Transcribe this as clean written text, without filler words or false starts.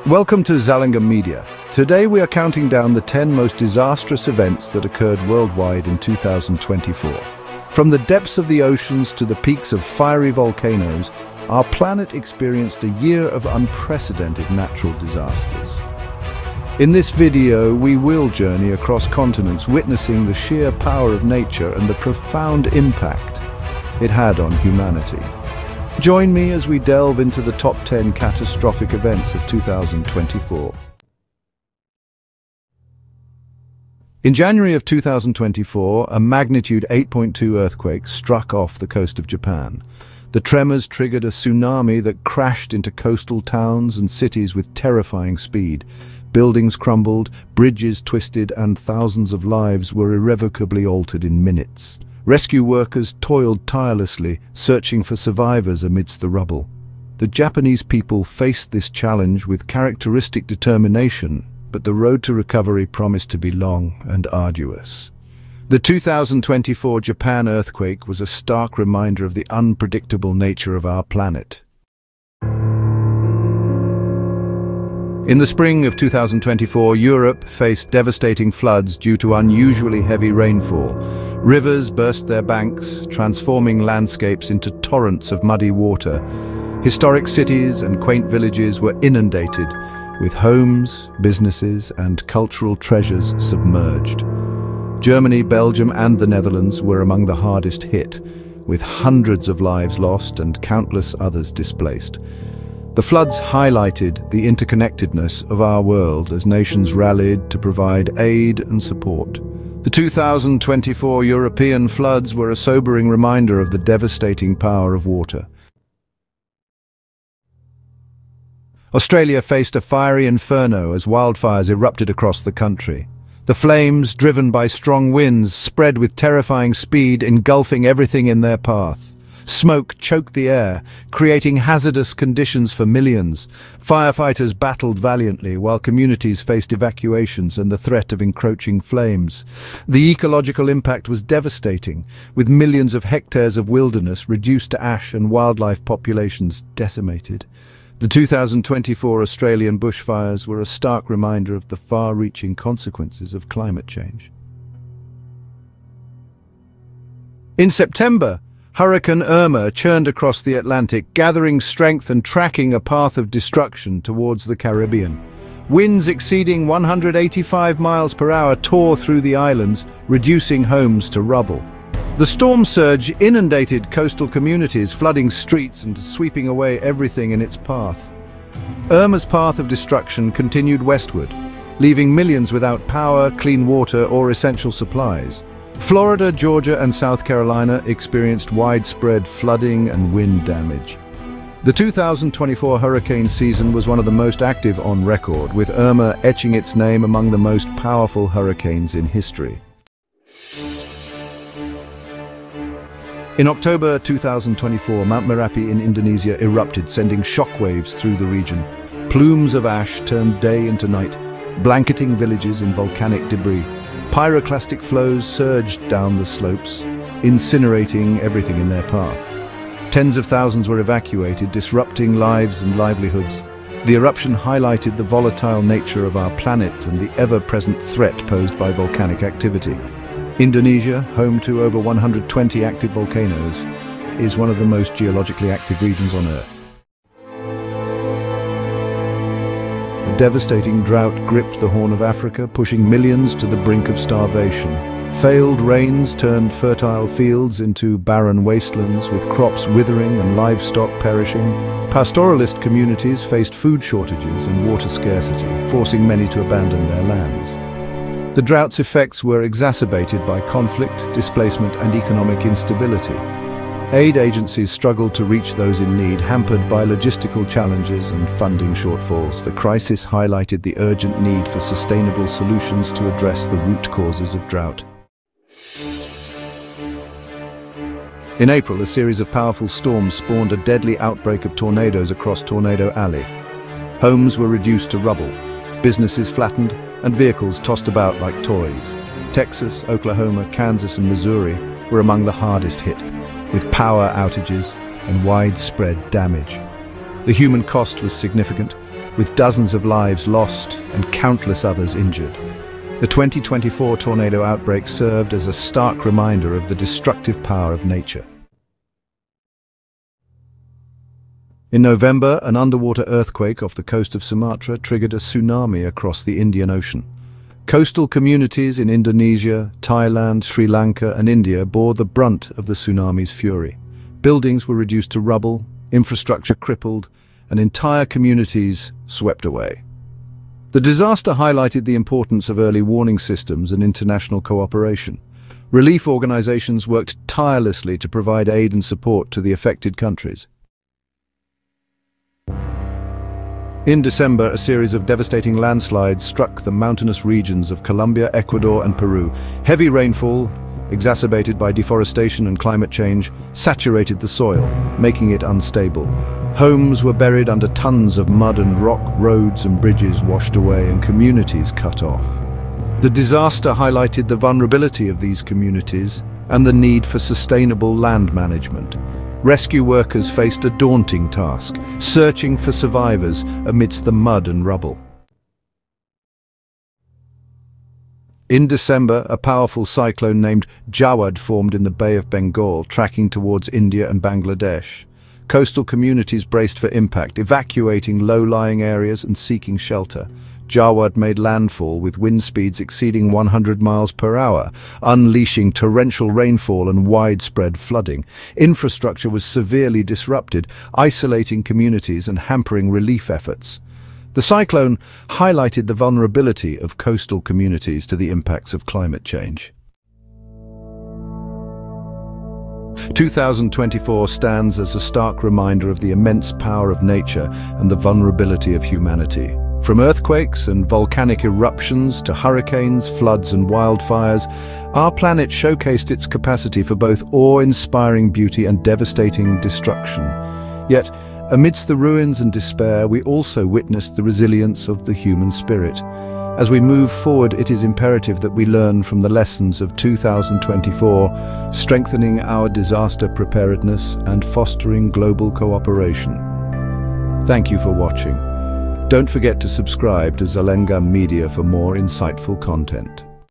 Welcome to Zallinger Media. Today we are counting down the 10 most disastrous events that occurred worldwide in 2024. From the depths of the oceans to the peaks of fiery volcanoes, our planet experienced a year of unprecedented natural disasters. In this video, we will journey across continents, witnessing the sheer power of nature and the profound impact it had on humanity. Join me as we delve into the top 10 catastrophic events of 2024. In January of 2024, a magnitude 8.2 earthquake struck off the coast of Japan. The tremors triggered a tsunami that crashed into coastal towns and cities with terrifying speed. Buildings crumbled, bridges twisted, and thousands of lives were irrevocably altered in minutes. Rescue workers toiled tirelessly, searching for survivors amidst the rubble. The Japanese people faced this challenge with characteristic determination, but the road to recovery promised to be long and arduous. The 2024 Japan earthquake was a stark reminder of the unpredictable nature of our planet. In the spring of 2024, Europe faced devastating floods due to unusually heavy rainfall. Rivers burst their banks, transforming landscapes into torrents of muddy water. Historic cities and quaint villages were inundated, with homes, businesses, and cultural treasures submerged. Germany, Belgium, and the Netherlands were among the hardest hit, with hundreds of lives lost and countless others displaced. The floods highlighted the interconnectedness of our world as nations rallied to provide aid and support. The 2024 European floods were a sobering reminder of the devastating power of water. Australia faced a fiery inferno as wildfires erupted across the country. The flames, driven by strong winds, spread with terrifying speed, engulfing everything in their path. Smoke choked the air, creating hazardous conditions for millions. Firefighters battled valiantly while communities faced evacuations and the threat of encroaching flames. The ecological impact was devastating, with millions of hectares of wilderness reduced to ash and wildlife populations decimated. The 2024 Australian bushfires were a stark reminder of the far-reaching consequences of climate change. In September, Hurricane Irma churned across the Atlantic, gathering strength and tracking a path of destruction towards the Caribbean. Winds exceeding 185 miles per hour tore through the islands, reducing homes to rubble. The storm surge inundated coastal communities, flooding streets and sweeping away everything in its path. Irma's path of destruction continued westward, leaving millions without power, clean water, or essential supplies. Florida, Georgia, and South Carolina experienced widespread flooding and wind damage. The 2024 hurricane season was one of the most active on record, with Irma etching its name among the most powerful hurricanes in history. In October 2024, Mount Merapi in Indonesia erupted, sending shockwaves through the region. Plumes of ash turned day into night, blanketing villages in volcanic debris. Pyroclastic flows surged down the slopes, incinerating everything in their path. Tens of thousands were evacuated, disrupting lives and livelihoods. The eruption highlighted the volatile nature of our planet and the ever-present threat posed by volcanic activity. Indonesia, home to over 120 active volcanoes, is one of the most geologically active regions on Earth. A devastating drought gripped the Horn of Africa, pushing millions to the brink of starvation. Failed rains turned fertile fields into barren wastelands, with crops withering and livestock perishing. Pastoralist communities faced food shortages and water scarcity, forcing many to abandon their lands. The drought's effects were exacerbated by conflict, displacement, and economic instability. Aid agencies struggled to reach those in need, hampered by logistical challenges and funding shortfalls. The crisis highlighted the urgent need for sustainable solutions to address the root causes of drought. In April, a series of powerful storms spawned a deadly outbreak of tornadoes across Tornado Alley. Homes were reduced to rubble, businesses flattened, and vehicles tossed about like toys. Texas, Oklahoma, Kansas, and Missouri were among the hardest hit, with power outages and widespread damage. The human cost was significant, with dozens of lives lost and countless others injured. The 2024 tornado outbreak served as a stark reminder of the destructive power of nature. In November, an underwater earthquake off the coast of Sumatra triggered a tsunami across the Indian Ocean. Coastal communities in Indonesia, Thailand, Sri Lanka, and India bore the brunt of the tsunami's fury. Buildings were reduced to rubble, infrastructure crippled, and entire communities swept away. The disaster highlighted the importance of early warning systems and international cooperation. Relief organizations worked tirelessly to provide aid and support to the affected countries. In December, a series of devastating landslides struck the mountainous regions of Colombia, Ecuador, and Peru. Heavy rainfall, exacerbated by deforestation and climate change, saturated the soil, making it unstable. Homes were buried under tons of mud and rock, roads and bridges washed away, and communities cut off. The disaster highlighted the vulnerability of these communities and the need for sustainable land management. Rescue workers faced a daunting task, searching for survivors amidst the mud and rubble. In December, a powerful cyclone named Jawad formed in the Bay of Bengal, tracking towards India and Bangladesh. Coastal communities braced for impact, evacuating low-lying areas and seeking shelter. Jawad made landfall with wind speeds exceeding 100 miles per hour, unleashing torrential rainfall and widespread flooding. Infrastructure was severely disrupted, isolating communities and hampering relief efforts. The cyclone highlighted the vulnerability of coastal communities to the impacts of climate change. 2024 stands as a stark reminder of the immense power of nature and the vulnerability of humanity. From earthquakes and volcanic eruptions to hurricanes, floods and wildfires, our planet showcased its capacity for both awe-inspiring beauty and devastating destruction. Yet, amidst the ruins and despair, we also witnessed the resilience of the human spirit. As we move forward, it is imperative that we learn from the lessons of 2024, strengthening our disaster preparedness and fostering global cooperation. Thank you for watching. Don't forget to subscribe to Zelengam Media for more insightful content.